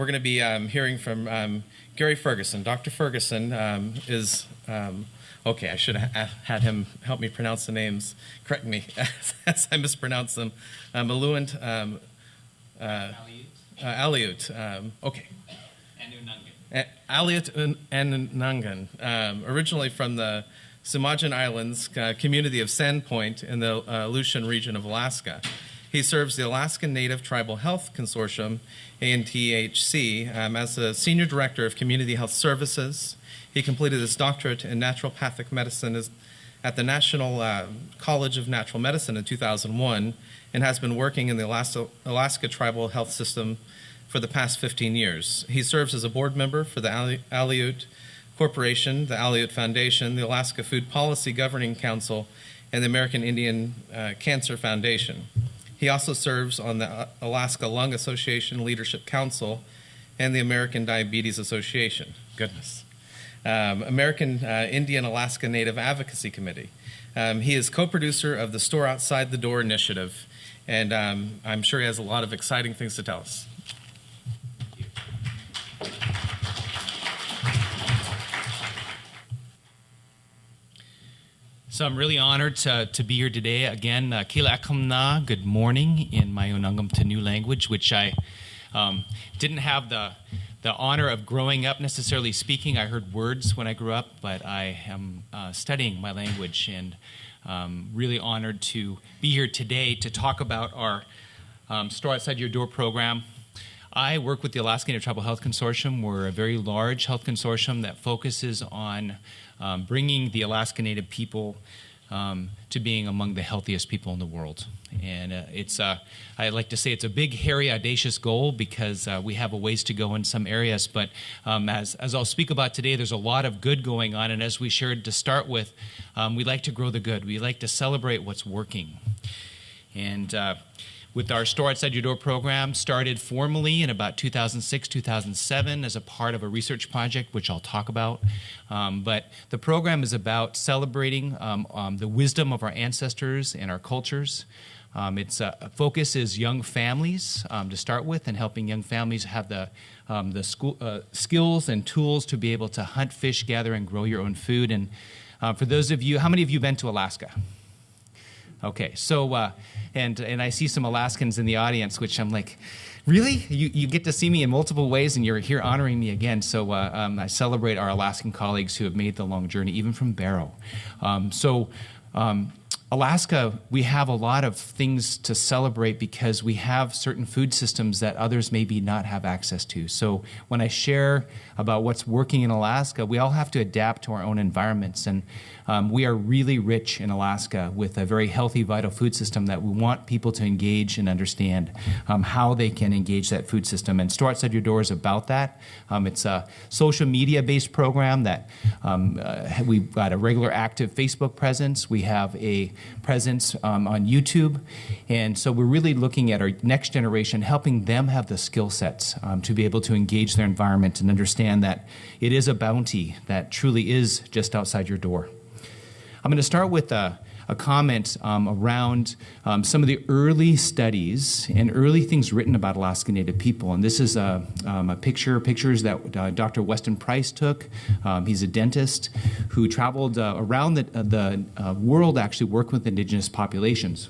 we're going to be hearing from Gary Ferguson. Dr. Ferguson is, okay, I should have had him help me pronounce the names, correct me as I mispronounce them. Aleut, Aleut, okay. And Unangan. Aleut and Unangan, originally from the Sumajan Islands community of Sandpoint in the Aleutian region of Alaska. He serves the Alaskan Native Tribal Health Consortium, ANTHC, as the Senior Director of Community Health Services. He completed his doctorate in naturopathic medicine at the National College of Natural Medicine in 2001 and has been working in the Alaska Tribal Health System for the past 15 years. He serves as a board member for the Aleut Corporation, the Aleut Foundation, the Alaska Food Policy Governing Council, and the American Indian Cancer Foundation. He also serves on the Alaska Lung Association Leadership Council and the American Diabetes Association. Goodness. American Indian Alaska Native Advocacy Committee. He is co-producer of the Store Outside the Door initiative, and I'm sure he has a lot of exciting things to tell us. So I'm really honored to be here today. Again, Kila Akamna, good morning in my Unangan Tanu language, which I didn't have the honor of growing up necessarily speaking. I heard words when I grew up, but I am studying my language and really honored to be here today to talk about our Store Outside Your Door program. I work with the Alaskan Native Tribal Health Consortium. We're a very large health consortium that focuses on bringing the Alaskan Native people to being among the healthiest people in the world. And I like to say it's a big, hairy, audacious goal because we have a ways to go in some areas. But as I'll speak about today, there's a lot of good going on. And as we shared to start with, we like to grow the good. We like to celebrate what's working. And with our Store Outside Your Door program, started formally in about 2006, 2007 as a part of a research project, which I'll talk about. But the program is about celebrating the wisdom of our ancestors and our cultures. Its focus is young families to start with, and helping young families have the skills and tools to be able to hunt, fish, gather, and grow your own food. And for those of you, how many of you have been to Alaska? Okay, so, and I see some Alaskans in the audience, which I'm like, really? You get to see me in multiple ways, and you're here honoring me again. So I celebrate our Alaskan colleagues who have made the long journey, even from Barrow. Alaska, we have a lot of things to celebrate because we have certain food systems that others maybe not have access to. So when I share about what's working in Alaska, we all have to adapt to our own environments. And we are really rich in Alaska with a very healthy, vital food system that we want people to engage and understand how they can engage that food system. And Store Outside Your Door is about that. It's a social media-based program that we've got a regular active Facebook presence. We have a presence on YouTube. And so we're really looking at our next generation, helping them have the skill sets to be able to engage their environment and understand that it is a bounty that truly is just outside your door. I'm going to start with a comment around some of the early studies and early things written about Alaskan Native people. And this is pictures that Dr. Westin Price took. He's a dentist who traveled around the world actually working with indigenous populations.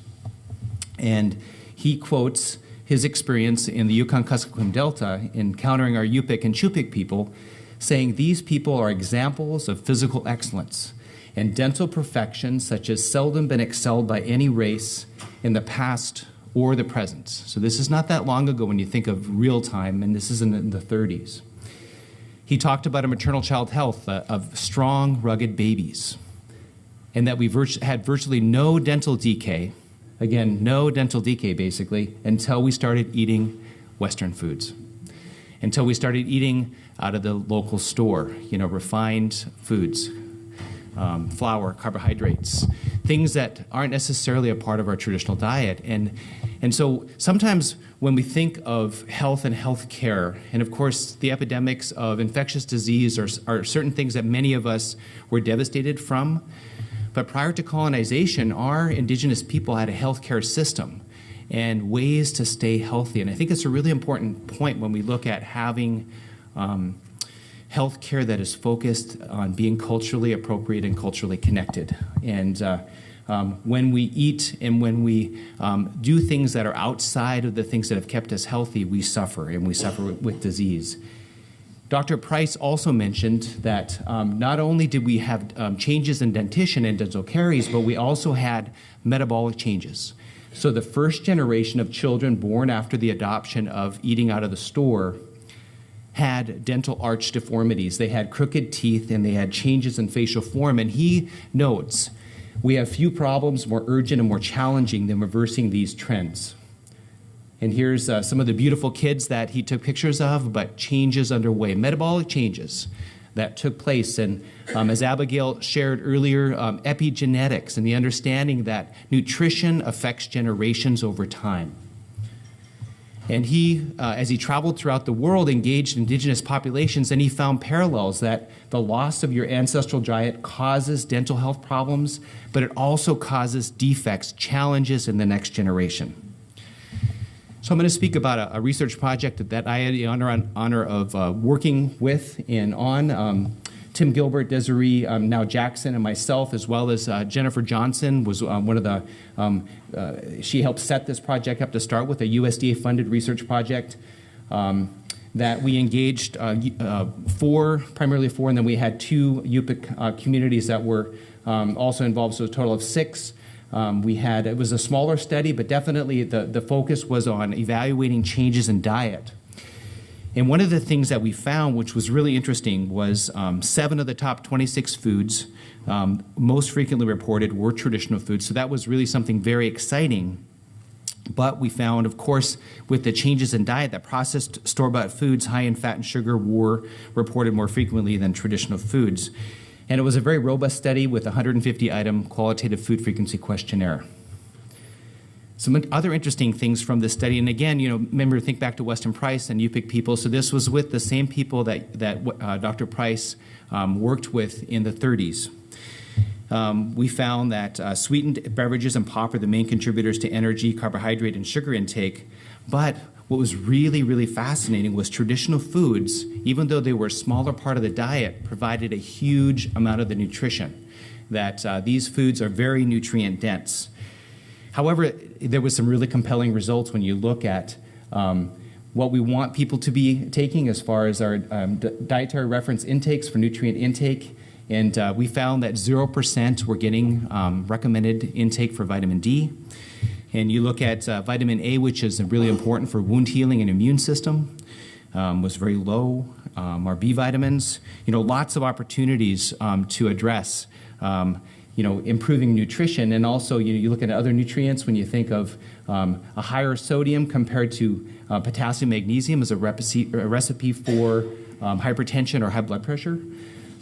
And he quotes his experience in the Yukon-Kuskokwim Delta encountering our Yupik and Chupik people, saying these people are examples of physical excellence and dental perfection such as seldom been excelled by any race in the past or the present. So this is not that long ago when you think of real time, and this is in the 30s. He talked about a maternal child health of strong, rugged babies, and that we had virtually no dental decay, again, no dental decay basically, until we started eating Western foods, until we started eating out of the local store, refined foods. Flour, carbohydrates, things that aren't necessarily a part of our traditional diet. And so sometimes when we think of health and health care, and of course the epidemics of infectious disease are certain things that many of us were devastated from, but prior to colonization, our indigenous people had a healthcare system. and ways to stay healthy. And I think it's a really important point when we look at having health care that is focused on being culturally appropriate and culturally connected. And when we eat and when we do things that are outside of the things that have kept us healthy, we suffer, and we suffer with disease. Dr. Price also mentioned that not only did we have changes in dentition and dental caries, but we also had metabolic changes. So the first generation of children born after the adoption of eating out of the store had dental arch deformities. They had crooked teeth and they had changes in facial form. And he notes, we have few problems more urgent and more challenging than reversing these trends. And here's some of the beautiful kids that he took pictures of, but changes underway, metabolic changes that took place. And as Abigail shared earlier, epigenetics and the understanding that nutrition affects generations over time. And he, as he traveled throughout the world, engaged indigenous populations, and he found parallels that the loss of your ancestral diet causes dental health problems, but it also causes defects, challenges in the next generation. So I'm going to speak about a research project that I had the honor of working with and on. Tim Gilbert, Desiree, now Jackson, and myself, as well as Jennifer Johnson, was one of the, she helped set this project up to start with, a USDA-funded research project that we engaged primarily four, and then we had two Yupik communities that were also involved, so a total of 6. It was a smaller study, but definitely the focus was on evaluating changes in diet. And one of the things that we found, which was really interesting, was 7 of the top 26 foods most frequently reported were traditional foods. So that was really something very exciting. But we found, of course, with the changes in diet, that processed store-bought foods high in fat and sugar were reported more frequently than traditional foods. And it was a very robust study with a 150-item qualitative food frequency questionnaire. Some other interesting things from this study, and again, remember, think back to Westin Price and Yupik people. So this was with the same people that Dr. Price worked with in the 30s. We found that sweetened beverages and pop are the main contributors to energy, carbohydrate, and sugar intake. But what was really, really fascinating was traditional foods, even though they were a smaller part of the diet, provided a huge amount of the nutrition. That these foods are very nutrient dense. However, there was some really compelling results when you look at what we want people to be taking as far as our dietary reference intakes for nutrient intake. And we found that 0% were getting recommended intake for vitamin D. And you look at vitamin A, which is really important for wound healing and immune system, was very low. Our B vitamins, lots of opportunities to address improving nutrition. And also, you look at other nutrients when you think of a higher sodium compared to potassium, magnesium as a recipe for hypertension or high blood pressure.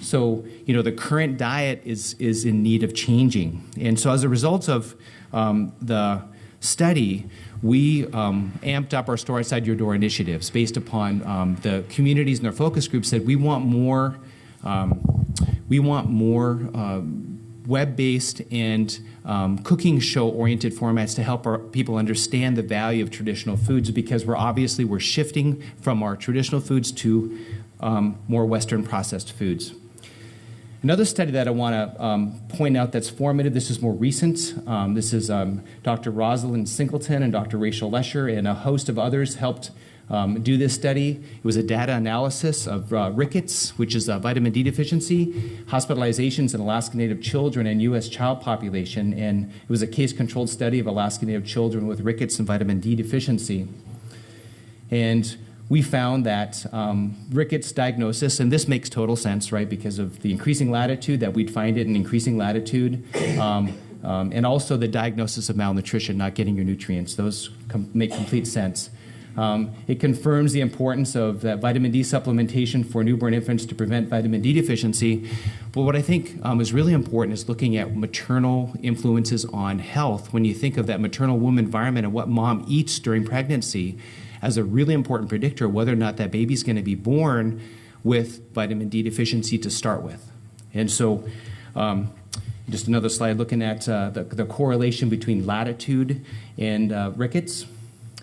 So, the current diet is in need of changing. And so as a result of the study, we amped up our store outside your door initiatives based upon the communities and their focus groups said we want more web-based and cooking show-oriented formats to help our people understand the value of traditional foods, because we're shifting from our traditional foods to more Western processed foods. Another study that I want to point out that's formative, this is more recent. This is Dr. Rosalind Singleton and Dr. Rachel Lesher and a host of others helped do this study. It was a data analysis of rickets, which is a vitamin D deficiency, hospitalizations in Alaska Native children and U.S. child population, and it was a case-controlled study of Alaska Native children with rickets and vitamin D deficiency. And we found that rickets diagnosis, and this makes total sense, right, because of the increasing latitude, that we'd find it in increasing latitude, and also the diagnosis of malnutrition, not getting your nutrients. Those make complete sense. It confirms the importance of that vitamin D supplementation for newborn infants to prevent vitamin D deficiency. But what I think is really important is looking at maternal influences on health. When you think of that maternal womb environment and what mom eats during pregnancy as a really important predictor of whether or not that baby's going to be born with vitamin D deficiency to start with. And so, Just another slide looking at the correlation between latitude and rickets.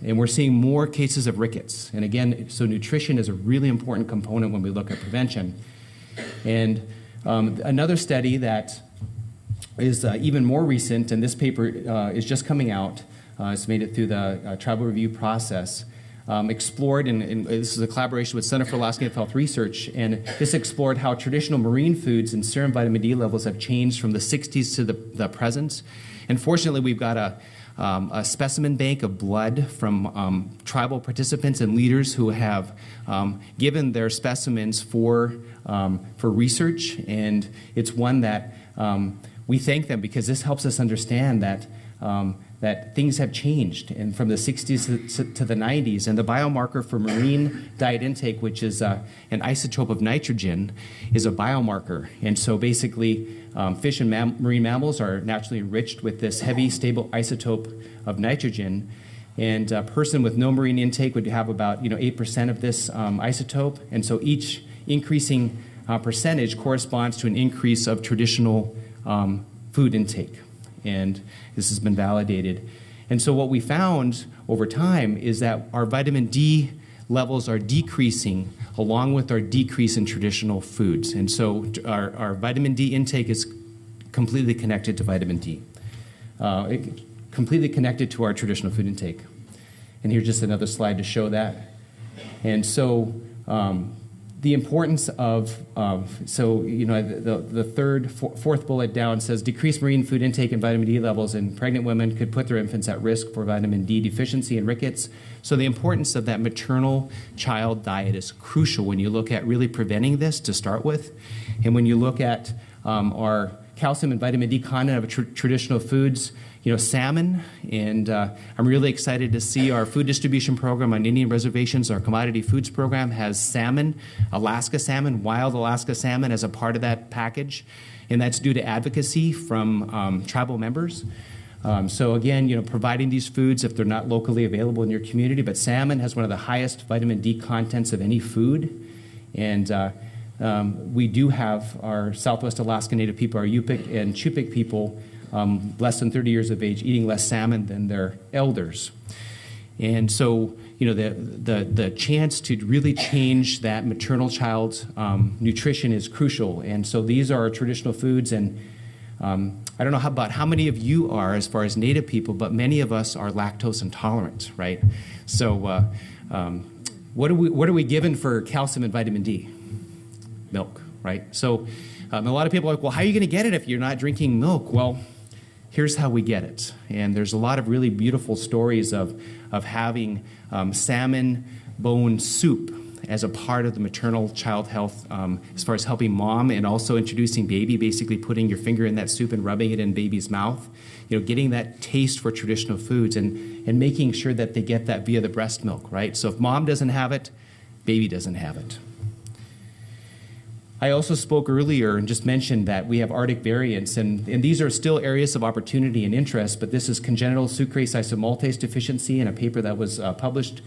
And we're seeing more cases of rickets. And again, so nutrition is a really important component when we look at prevention. And another study that is even more recent, and this paper is just coming out, it's made it through the tribal review process, explored, and this is a collaboration with Center for Alaskan Native Health Research, and this explored how traditional marine foods and serum vitamin D levels have changed from the 60s to the present. And fortunately, we've got a specimen bank of blood from tribal participants and leaders who have given their specimens for research, and it's one that we thank them because this helps us understand that that things have changed, and from the 60s to the 90s. And the biomarker for marine diet intake, which is an isotope of nitrogen, is a biomarker. And so basically, fish and marine mammals are naturally enriched with this heavy, stable isotope of nitrogen. And a person with no marine intake would have about 8% of this isotope. And so each increasing percentage corresponds to an increase of traditional food intake. And this has been validated. And so what we found over time is that our vitamin D levels are decreasing along with our decrease in traditional foods. And so our vitamin D intake is completely connected to vitamin D, completely connected to our traditional food intake. And here's just another slide to show that. And so the importance of the fourth bullet down says decreased marine food intake and vitamin D levels in pregnant women could put their infants at risk for vitamin D deficiency and rickets. So the importance of that maternal child diet is crucial when you look at really preventing this to start with. And when you look at our calcium and vitamin D content of traditional foods, salmon, and I'm really excited to see our food distribution program on Indian reservations. Our commodity foods program has salmon, Alaska salmon, wild Alaska salmon as a part of that package, and that's due to advocacy from tribal members. So again, providing these foods if they're not locally available in your community, but salmon has one of the highest vitamin D contents of any food, and we do have our Southwest Alaska Native people, our Yupik and Chupik people, less than 30 years of age, eating less salmon than their elders. And so, the chance to really change that maternal child nutrition is crucial. And so these are our traditional foods. And I don't know about how many of you are as far as Native people, but many of us are lactose intolerant, right? So what are we given for calcium and vitamin D? Milk, right? So a lot of people are like, well, how are you going to get it if you're not drinking milk? Well, here's how we get it. And there's a lot of really beautiful stories of having salmon bone soup as a part of the maternal child health as far as helping mom and also introducing baby, basically putting your finger in that soup and rubbing it in baby's mouth, getting that taste for traditional foods and making sure that they get that via the breast milk, right? So if mom doesn't have it, baby doesn't have it. I also spoke earlier and just mentioned that we have Arctic variants, and these are still areas of opportunity and interest, but this is congenital sucrase isomaltase deficiency in a paper that was published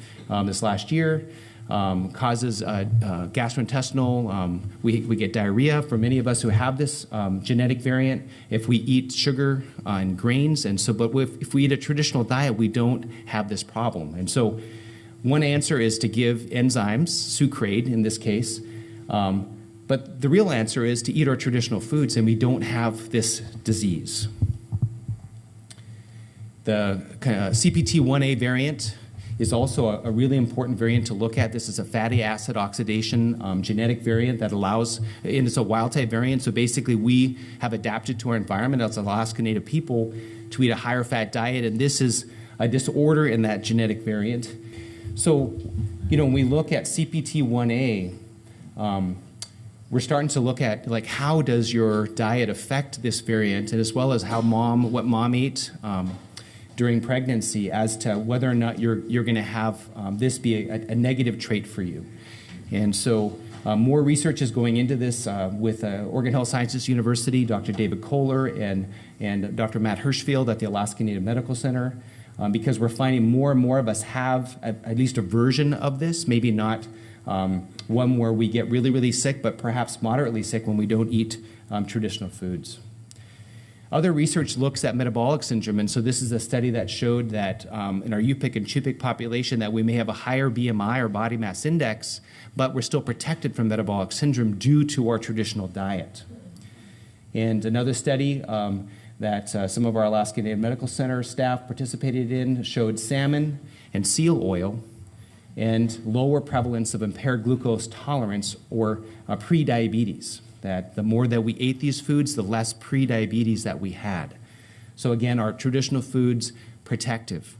this last year. Causes gastrointestinal, we get diarrhea for many of us who have this genetic variant if we eat sugar and grains, and so, but if we eat a traditional diet, we don't have this problem. And so one answer is to give enzymes, sucrate in this case, but the real answer is to eat our traditional foods, and we don't have this disease. The CPT1A variant is also a really important variant to look at. This is a fatty acid oxidation genetic variant that allows, and it's a wild-type variant, so basically we have adapted to our environment as Alaskan Native people to eat a higher fat diet, and this is a disorder in that genetic variant. So, when we look at CPT1A, we're starting to look at how does your diet affect this variant, and as well as what mom ate during pregnancy, as to whether or not you're going to have this be a negative trait for you. And so more research is going into this with Oregon Health Sciences University, Dr. David Kohler and Dr. Matt Hirschfield at the Alaskan Native Medical Center, because we're finding more and more of us have at least a version of this, maybe not one where we get really, really sick, but perhaps moderately sick when we don't eat traditional foods. Other research looks at metabolic syndrome, and so this is a study that showed that in our Yupik and Chupik population that we may have a higher BMI or body mass index, but we're still protected from metabolic syndrome due to our traditional diet. And another study that some of our Alaskan Native Medical Center staff participated in showed salmon and seal oil and lower prevalence of impaired glucose tolerance or pre-diabetes. That the more that we ate these foods, the less pre-diabetes that we had. So again, our traditional foods, protective.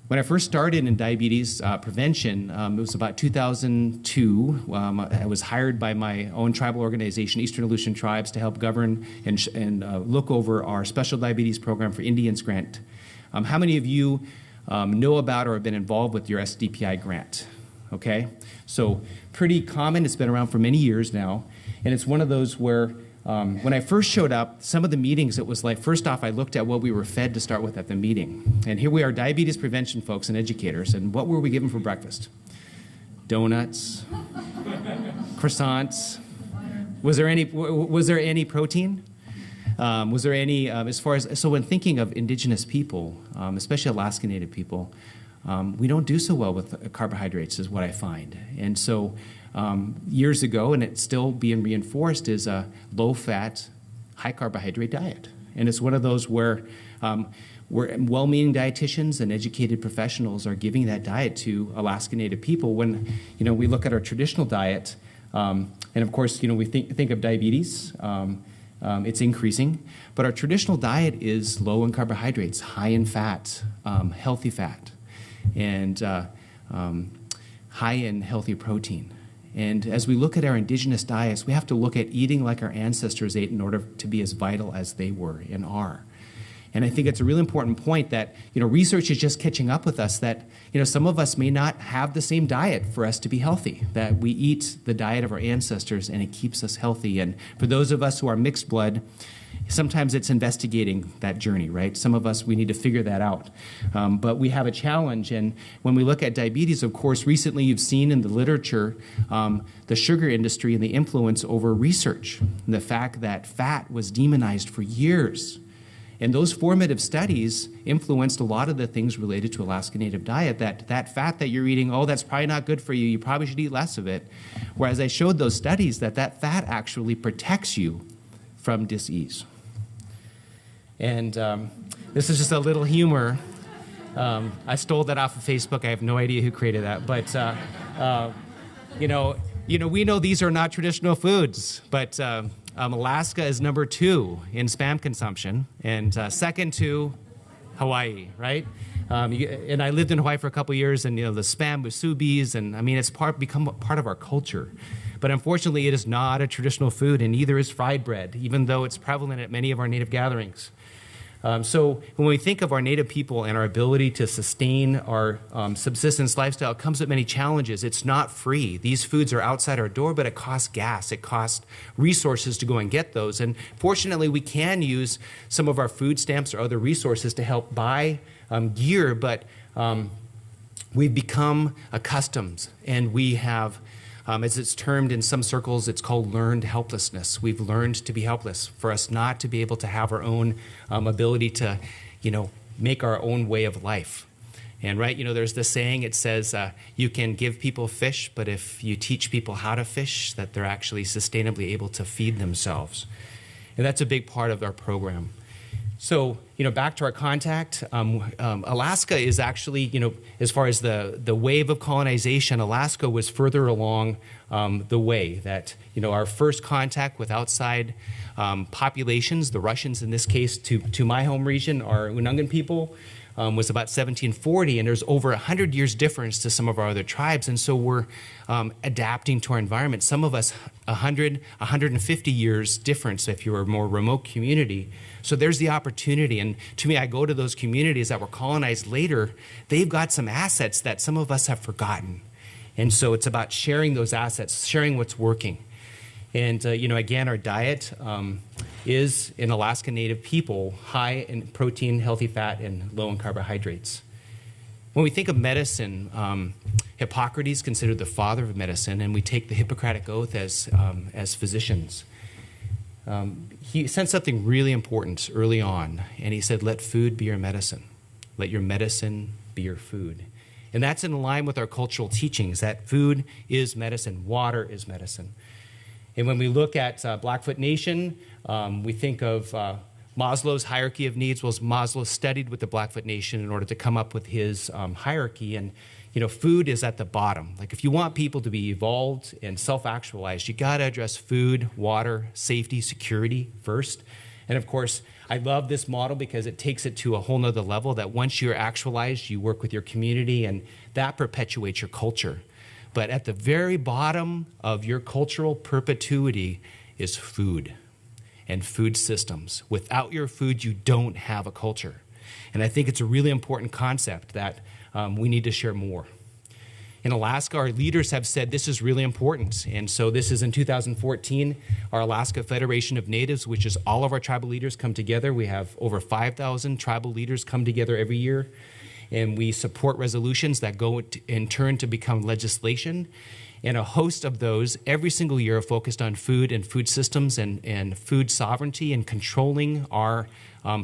When I first started in diabetes prevention, it was about 2002. I was hired by my own tribal organization, Eastern Aleutian Tribes, to help govern and look over our special diabetes program for Indians grant. How many of you know about or have been involved with your SDPI grant? Okay, so pretty common. It's been around for many years now. And it's one of those where when I first showed up, some of the meetings, it was like, first off, I looked at what we were fed to start with at the meeting. And here we are, diabetes prevention folks and educators. And what were we given for breakfast? Donuts, croissants. Was there any protein? Was there any, as far as, so when thinking of Indigenous people, especially Alaskan Native people, we don't do so well with carbohydrates is what I find. And so years ago, and it's still being reinforced, is a low-fat, high-carbohydrate diet. And it's one of those where well-meaning dietitians and educated professionals are giving that diet to Alaskan Native people. When we look at our traditional diet, and of course we think of diabetes, it's increasing, but our traditional diet is low in carbohydrates, high in fat, healthy fat, and high in healthy protein. And as we look at our indigenous diets, we have to look at eating like our ancestors ate in order to be as vital as they were and are. And I think it's a really important point that research is just catching up with us that some of us may not have the same diet for us to be healthy, that we eat the diet of our ancestors and it keeps us healthy. And for those of us who are mixed blood, sometimes it's investigating that journey, right? Some of us, we need to figure that out. But we have a challenge. And when we look at diabetes, of course, recently you've seen in the literature the sugar industry and the influence over research, and the fact that fat was demonized for years. And those formative studies influenced a lot of the things related to Alaska Native diet, that fat that you're eating, that's probably not good for you, you probably should eat less of it. Whereas I showed those studies that fat actually protects you from dis-ease. And this is just a little humor. I stole that off of Facebook. I have no idea who created that. But, we know these are not traditional foods, but Alaska is number 2 in spam consumption, and second to Hawaii, right? And I lived in Hawaii for a couple years, and the spam musubis, and it's become part of our culture. But unfortunately, it is not a traditional food, and neither is fried bread, even though it's prevalent at many of our Native gatherings. So when we think of our Native people and our ability to sustain our subsistence lifestyle, it comes with many challenges. It's not free. These foods are outside our door, but it costs gas. It costs resources to go and get those. And fortunately, we can use some of our food stamps or other resources to help buy gear, but we've become accustomed, and we have as it's termed in some circles, it's called learned helplessness. We've learned to be helpless, for us not to be able to have our own ability to, make our own way of life. And there's this saying, it says, you can give people fish, but if you teach people how to fish, that they're actually sustainably able to feed themselves. And that's a big part of our program. So, back to our contact, Alaska is actually, as far as the wave of colonization, Alaska was further along the way that, our first contact with outside populations, the Russians in this case, to my home region, our Unangan people, was about 1740, and there's over 100 years difference to some of our other tribes, and so we're adapting to our environment. Some of us 100, 150 years difference if you're a more remote community. So there's the opportunity, and to me, I go to those communities that were colonized later. They've got some assets that some of us have forgotten, and so it's about sharing those assets, sharing what's working. And again, our diet is, in Alaska Native people, high in protein, healthy fat, and low in carbohydrates. When we think of medicine, Hippocrates is considered the father of medicine, and we take the Hippocratic Oath as physicians. he said something really important early on, and he said, let food be your medicine. Let your medicine be your food. And that's in line with our cultural teachings, that food is medicine, water is medicine. And when we look at Blackfoot Nation, we think of Maslow's hierarchy of needs. Well, Maslow studied with the Blackfoot Nation in order to come up with his hierarchy. And, food is at the bottom. Like, if you want people to be evolved and self-actualized, you got to address food, water, safety, security first. And, of course, I love this model because it takes it to a whole nother level, that once you're actualized, you work with your community, and that perpetuates your culture. But at the very bottom of your cultural perpetuity is food and food systems. Without your food, you don't have a culture. And I think it's a really important concept that we need to share more. In Alaska, our leaders have said this is really important. And so this is in 2014, our Alaska Federation of Natives, which is all of our tribal leaders come together. We have over 5,000 tribal leaders come together every year. And we support resolutions that go in turn to become legislation. And a host of those every single year are focused on food and food systems and food sovereignty and controlling our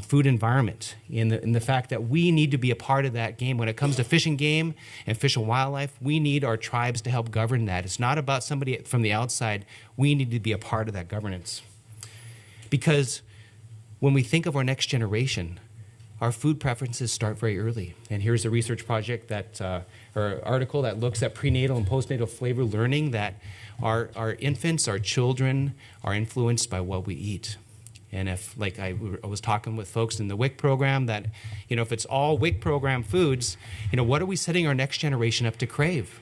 food environment. In the fact that we need to be a part of that game. When it comes to fish and game and fish and wildlife, we need our tribes to help govern that. It's not about somebody from the outside. We need to be a part of that governance. Because when we think of our next generation, our food preferences start very early. And here's a research project or article that looks at prenatal and postnatal flavor learning, that our infants, our children, are influenced by what we eat. And if, like I was talking with folks in the WIC program, that, if it's all WIC program foods, what are we setting our next generation up to crave?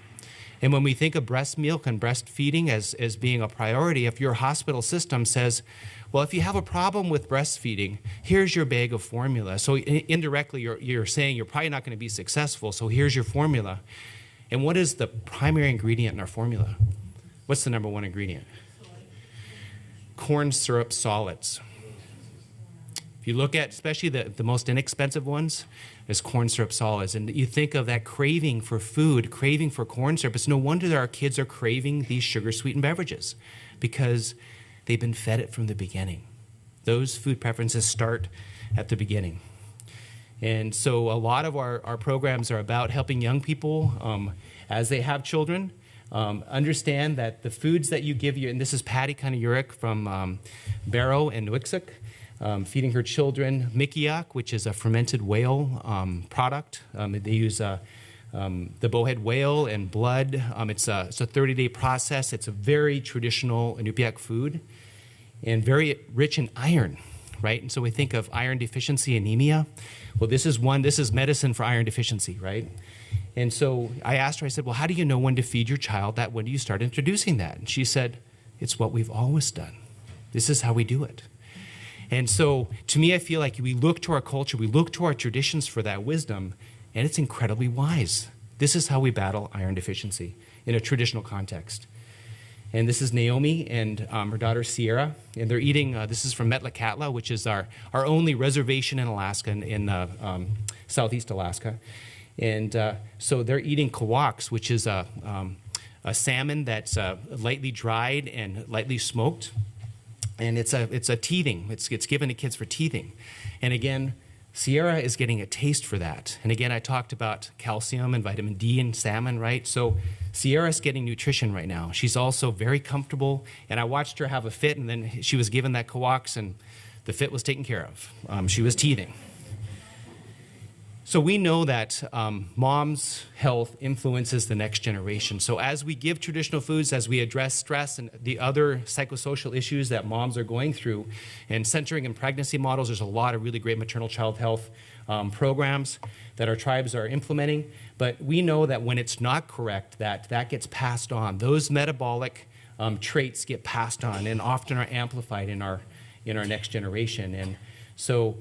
And when we think of breast milk and breastfeeding as being a priority, if your hospital system says, well, if you have a problem with breastfeeding, here's your bag of formula. So indirectly, you're saying you're probably not going to be successful, so here's your formula. And what is the primary ingredient in our formula? What's the number one ingredient? Corn syrup solids. If you look at especially the most inexpensive ones, is corn syrup solids. And you think of that craving for food, craving for corn syrup. It's no wonder that our kids are craving these sugar-sweetened beverages, because they've been fed it from the beginning. Those food preferences start at the beginning. And so a lot of our programs are about helping young people, as they have children, understand that the foods that you give and this is Patty Kanayurik from Barrow and Nuiqsuk, feeding her children mikiak, which is a fermented whale product. They use the bowhead whale and blood. It's a 30-day process. It's a very traditional Inupiaq food and very rich in iron, right? And so we think of iron deficiency anemia. Well, this is medicine for iron deficiency, right? And so I asked her, I said, well, how do you know when to feed your child that? When do you start introducing that? And she said, it's what we've always done. This is how we do it. And so to me, I feel like we look to our culture, we look to our traditions for that wisdom, and it's incredibly wise. This is how we battle iron deficiency in a traditional context. And this is Naomi and her daughter Sierra, and they're eating, this is from Metlakatla, which is our only reservation in Alaska, in southeast Alaska. And so they're eating kawaks, which is a salmon that's lightly dried and lightly smoked. And it's a teething. It's given to kids for teething. And again, Sierra is getting a taste for that. And again, I talked about calcium and vitamin D in salmon, right? So Sierra's getting nutrition right now. She's also very comfortable. And I watched her have a fit, and then she was given that kawaks, and the fit was taken care of. She was teething. So we know that mom's health influences the next generation. So as we give traditional foods, as we address stress and the other psychosocial issues that moms are going through, and centering in pregnancy models, there's a lot of really great maternal-child health programs that our tribes are implementing. But we know that when it's not correct, that gets passed on. Those metabolic traits get passed on and often are amplified in our next generation. And so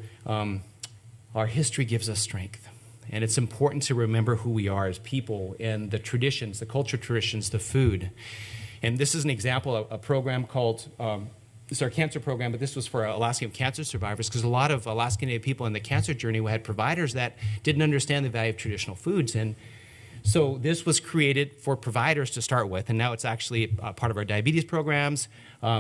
our history gives us strength, and it's important to remember who we are as people and the traditions, the culture traditions, the food. And this is an example of a program called, this is our cancer program, but this was for Alaskan cancer survivors, because a lot of Alaskan Native people in the cancer journey had providers that didn't understand the value of traditional foods. And So this was created for providers to start with, and now it's actually part of our diabetes programs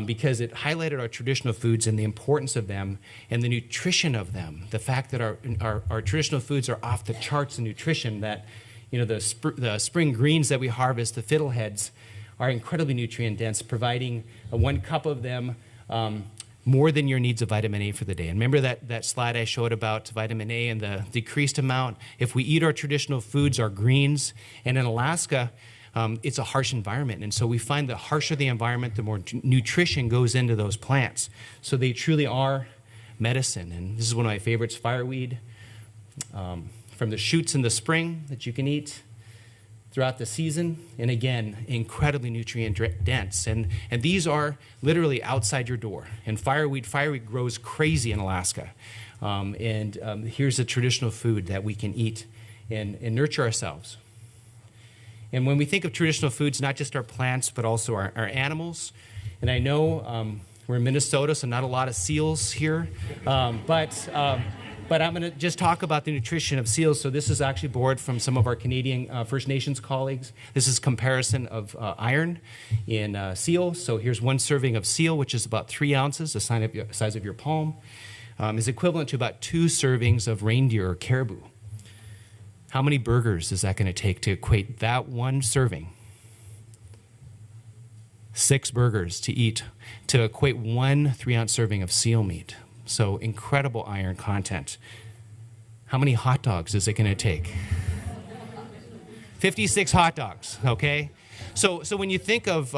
because it highlighted our traditional foods and the importance of them and the nutrition of them. The fact that our traditional foods are off the charts in nutrition, that the spring greens that we harvest, the fiddleheads, are incredibly nutrient dense, providing 1 cup of them more than your needs of vitamin A for the day. And remember that slide I showed about vitamin A and the decreased amount? If we eat our traditional foods, our greens, and in Alaska, it's a harsh environment. And so we find the harsher the environment, the more nutrition goes into those plants. So they truly are medicine. And this is one of my favorites, fireweed, from the shoots in the spring that you can eat throughout the season, and again, incredibly nutrient dense. And these are literally outside your door. And fireweed grows crazy in Alaska. Here's a traditional food that we can eat and nurture ourselves. And when we think of traditional foods, not just our plants, but also our animals. And I know we're in Minnesota, so not a lot of seals here, but I'm going to just talk about the nutrition of seals. So this is actually borrowed from some of our Canadian First Nations colleagues. This is comparison of iron in seal. So here's 1 serving of seal, which is about 3 ounces, the size of your palm, is equivalent to about 2 servings of reindeer or caribou. How many burgers is that going to take to equate that 1 serving? 6 burgers to eat to equate 1 3-ounce serving of seal meat. So incredible iron content. How many hot dogs is it going to take? 56 hot dogs, okay? So when you think of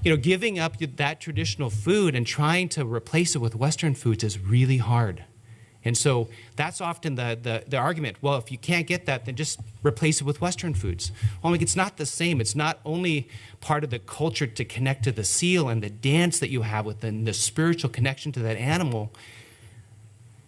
giving up that traditional food and trying to replace it with Western foods is really hard. And so that's often the argument. Well, if you can't get that, then just replace it with Western foods. Well, it's not the same. It's not only part of the culture to connect to the seal and the dance that you have with the spiritual connection to that animal,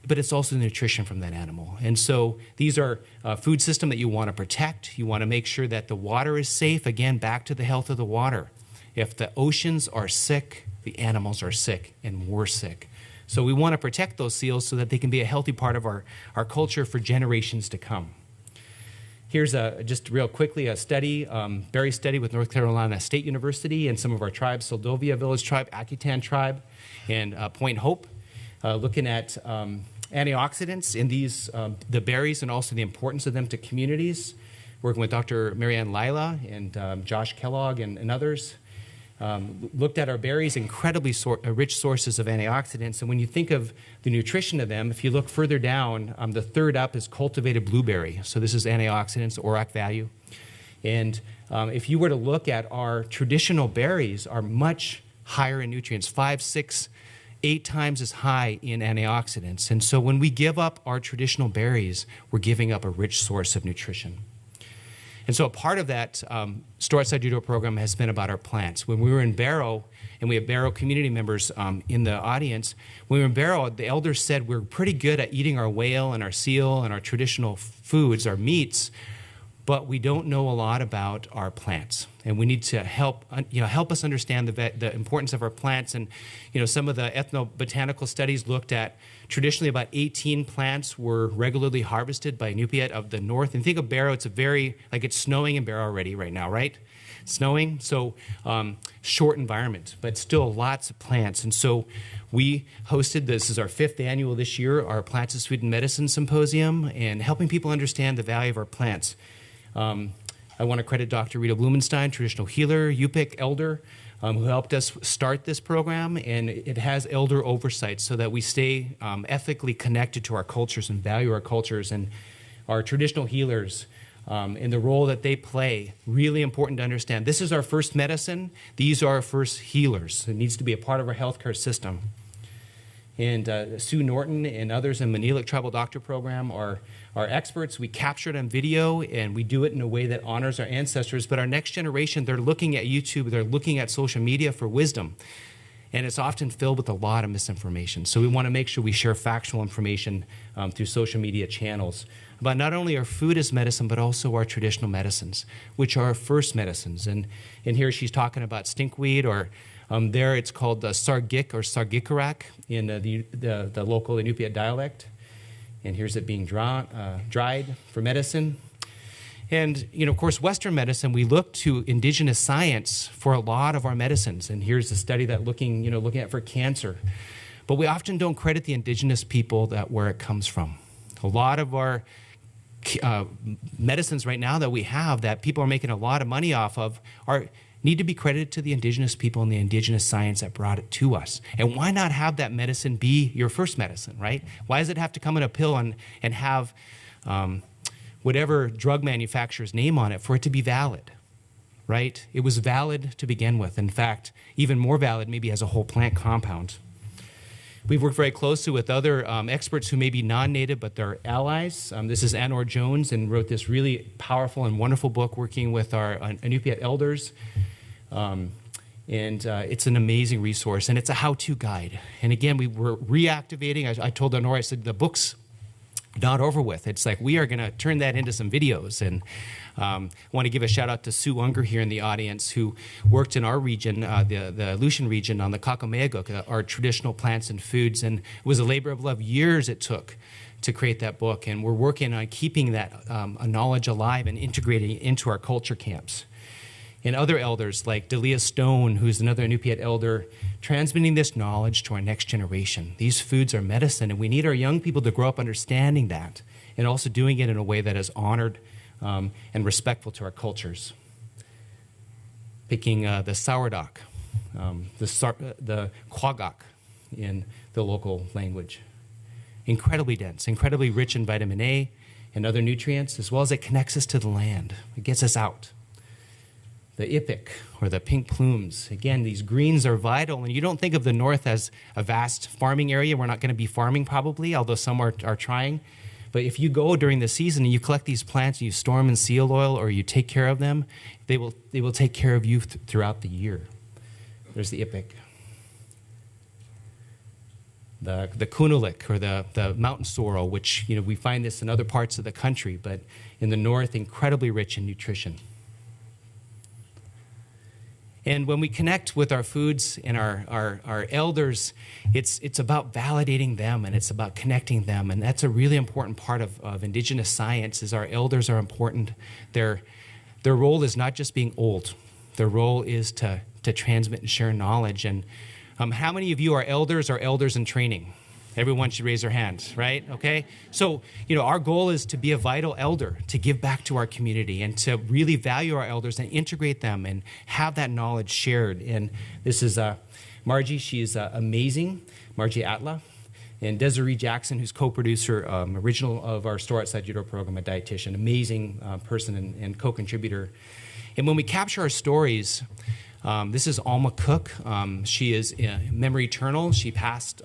but it's also the nutrition from that animal. And so these are a food system that you want to protect. You want to make sure that the water is safe. Again, back to the health of the water. If the oceans are sick, the animals are sick, and we're sick. So we want to protect those seals so that they can be a healthy part of our culture for generations to come. Here's just real quickly a study, berry study with North Carolina State University and some of our tribes, Soldovia Village Tribe, Akutan Tribe, and Point Hope, looking at antioxidants in these, the berries, and also the importance of them to communities, working with Dr. Marianne Lila and Josh Kellogg and others. Looked at our berries, incredibly rich sources of antioxidants. And when you think of the nutrition of them, if you look further down, the third up is cultivated blueberry. So this is antioxidants, ORAC value. And if you were to look at our traditional berries, are much higher in nutrients, 5, 6, 8 times as high in antioxidants. And so when we give up our traditional berries, we're giving up a rich source of nutrition. And so a part of that Store Outside Your Door program has been about our plants. When we were in Barrow, and we have Barrow community members in the audience, when we were in Barrow, the elders said we're pretty good at eating our whale and our seal and our traditional foods, our meats, but we don't know a lot about our plants. And we need to help us understand the importance of our plants. And some of the ethnobotanical studies looked at traditionally about 18 plants were regularly harvested by Inupiat of the north. And think of Barrow, it's it's snowing in Barrow already right now, right? Snowing, so short environment, but still lots of plants. And so we hosted, this is our 5th annual this year, our Plants as Food and Medicine Symposium, and helping people understand the value of our plants. I want to credit Dr. Rita Blumenstein, traditional healer, Yupik elder, who helped us start this program, and it has elder oversight so that we stay ethically connected to our cultures and value our cultures, and our traditional healers in the role that they play. Really important to understand. This is our first medicine. These are our first healers. It needs to be a part of our healthcare system. And Sue Norton and others in Manilik Tribal Doctor Program are experts. We capture it on video, and we do it in a way that honors our ancestors. But our next generation, they're looking at YouTube, they're looking at social media for wisdom. And it's often filled with a lot of misinformation. So we want to make sure we share factual information through social media channels about not only our food as medicine, but also our traditional medicines, which are our first medicines. And here she's talking about stinkweed, or there it's called sargik or sargikarak in the local Inupiat dialect. And here's it being dried for medicine. And, of course, Western medicine, we look to indigenous science for a lot of our medicines. And here's a study that looking at for cancer. But we often don't credit the indigenous people where it comes from. A lot of our medicines right now that we have that people are making a lot of money off of need to be credited to the indigenous people and the indigenous science that brought it to us. And why not have that medicine be your first medicine, right? Why does it have to come in a pill and have whatever drug manufacturer's name on it for it to be valid, right? It was valid to begin with. In fact, even more valid maybe as a whole plant compound. We've worked very closely with other experts who may be non-native, but they're allies. This is Anor Jones, and wrote this really powerful and wonderful book working with our Inupiat elders. It's an amazing resource, and it's a how-to guide. And again, we were reactivating. I told Anor, I said, the book's not over with. It's like we are going to turn that into some videos. And I want to give a shout out to Sue Unger here in the audience, who worked in our region, the Aleutian region, on the Kakameaguk, our traditional plants and foods. And it was a labor of love. Years it took to create that book. And we're working on keeping that knowledge alive and integrating it into our culture camps. And other elders like Delia Stone, who's another Inupiat elder, transmitting this knowledge to our next generation. These foods are medicine, and we need our young people to grow up understanding that, and also doing it in a way that is honored and respectful to our cultures. Picking the sourdock, the quagak in the local language. Incredibly dense, incredibly rich in vitamin A and other nutrients, as well as it connects us to the land. It gets us out. The ipic, or the pink plumes. Again, these greens are vital, and you don't think of the north as a vast farming area. We're not going to be farming probably, although some are trying. But if you go during the season and you collect these plants and you store them in seal oil, or you take care of them, they will take care of you throughout the year. There's the ipic. The kunulik, or the mountain sorrel, which we find this in other parts of the country, but in the north, incredibly rich in nutrition. And when we connect with our foods and our elders, it's about validating them, and it's about connecting them. And that's a really important part of indigenous science, is our elders are important. Their role is not just being old. Their role is to transmit and share knowledge. And how many of you are elders or elders in training? Everyone should raise their hand, right? Okay? So, our goal is to be a vital elder, to give back to our community, and to really value our elders and integrate them and have that knowledge shared. And this is Margie. She's amazing, Margie Atla. And Desiree Jackson, who's co-producer, original of our Store Outside Your Door program, a dietitian, amazing person and co-contributor. And when we capture our stories, this is Alma Cook. She is memory eternal. She passed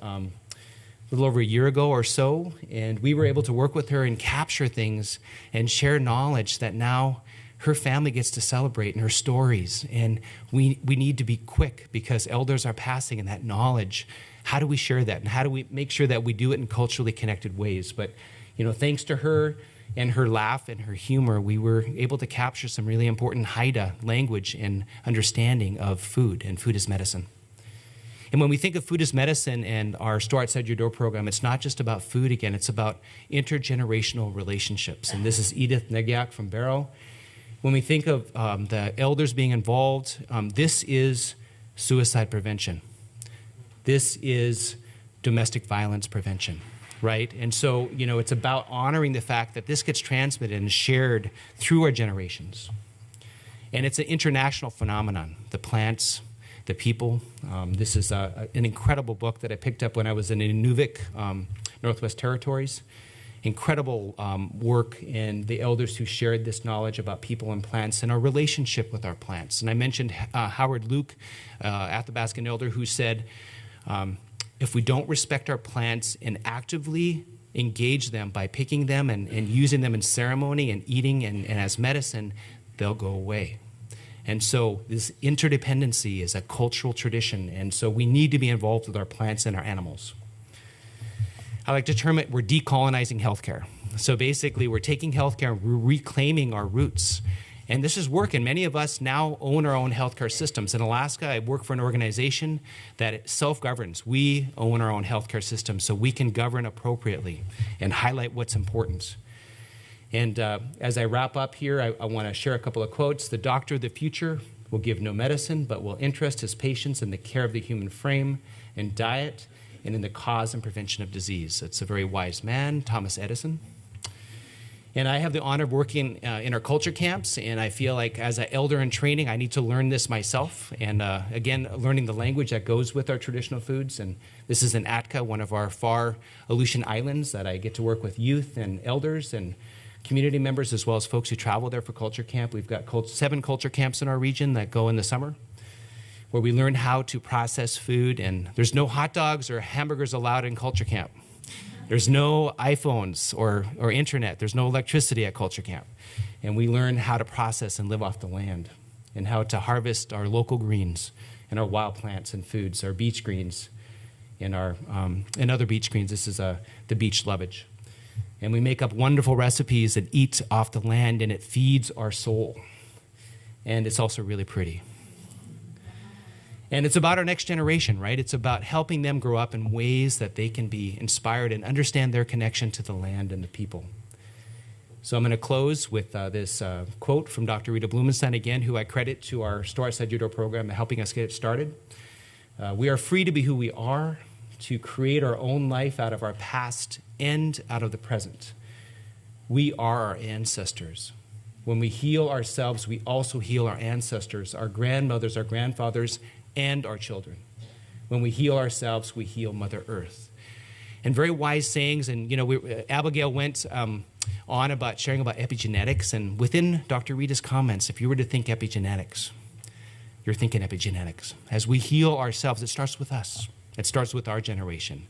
a little over a year ago or so, and we were able to work with her and capture things and share knowledge that now her family gets to celebrate, and her stories. And we need to be quick, because elders are passing, and that knowledge, how do we share that? And how do we make sure that we do it in culturally connected ways? But, thanks to her and her laugh and her humor, we were able to capture some really important Haida language and understanding of food, and food as medicine. And when we think of food as medicine and our Store Outside Your Door program, it's not just about food again, it's about intergenerational relationships. And this is Edith Negyak from Barrow. When we think of the elders being involved, this is suicide prevention. This is domestic violence prevention, right? And so, it's about honoring the fact that this gets transmitted and shared through our generations. And it's an international phenomenon. The plants, the people. This is an incredible book that I picked up when I was in Inuvik, Northwest Territories. Incredible work, and the elders who shared this knowledge about people and plants and our relationship with our plants. And I mentioned Howard Luke, Athabascan elder, who said, if we don't respect our plants and actively engage them by picking them and using them in ceremony and eating and as medicine, they'll go away. And so this interdependency is a cultural tradition, and so we need to be involved with our plants and our animals. I like to term it, we're decolonizing healthcare. So basically, we're taking healthcare and we're reclaiming our roots. And this is working. Many of us now own our own healthcare systems. In Alaska, I work for an organization that self-governs. We own our own healthcare system, so we can govern appropriately and highlight what's important. And as I wrap up here, I want to share a couple of quotes. The doctor of the future will give no medicine, but will interest his patients in the care of the human frame and diet and in the cause and prevention of disease. It's a very wise man, Thomas Edison. And I have the honor of working in our culture camps, and I feel like as an elder in training, I need to learn this myself. And again, learning the language that goes with our traditional foods. And this is in Atka, one of our far Aleutian islands, that I get to work with youth and elders and community members, as well as folks who travel there for culture camp. We've got 7 culture camps in our region that go in the summer, where we learn how to process food. And there's no hot dogs or hamburgers allowed in culture camp. There's no iPhones or internet. There's no electricity at culture camp. And we learn how to process and live off the land, and how to harvest our local greens and our wild plants and foods, our beach greens and other beach greens. This is the beach lovage. And we make up wonderful recipes that eat off the land, and it feeds our soul. And it's also really pretty. And it's about our next generation, right? It's about helping them grow up in ways that they can be inspired and understand their connection to the land and the people. So I'm going to close with this quote from Dr. Rita Blumenstein again, who I credit to our Store Outside Judo program helping us get it started. We are free to be who we are, to create our own life out of our past and out of the present. We are our ancestors. When we heal ourselves, we also heal our ancestors, our grandmothers, our grandfathers, and our children. When we heal ourselves, we heal Mother Earth. And very wise sayings. And, Abigail went on about sharing about epigenetics. And within Dr. Rita's comments, if you were to think epigenetics, you're thinking epigenetics. As we heal ourselves, it starts with us. It starts with our generation.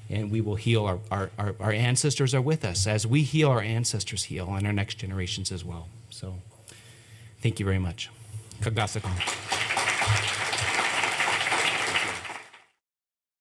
And we will heal our ancestors are with us. As we heal, our ancestors heal, and our next generations as well. So thank you very much. Kagdasakon.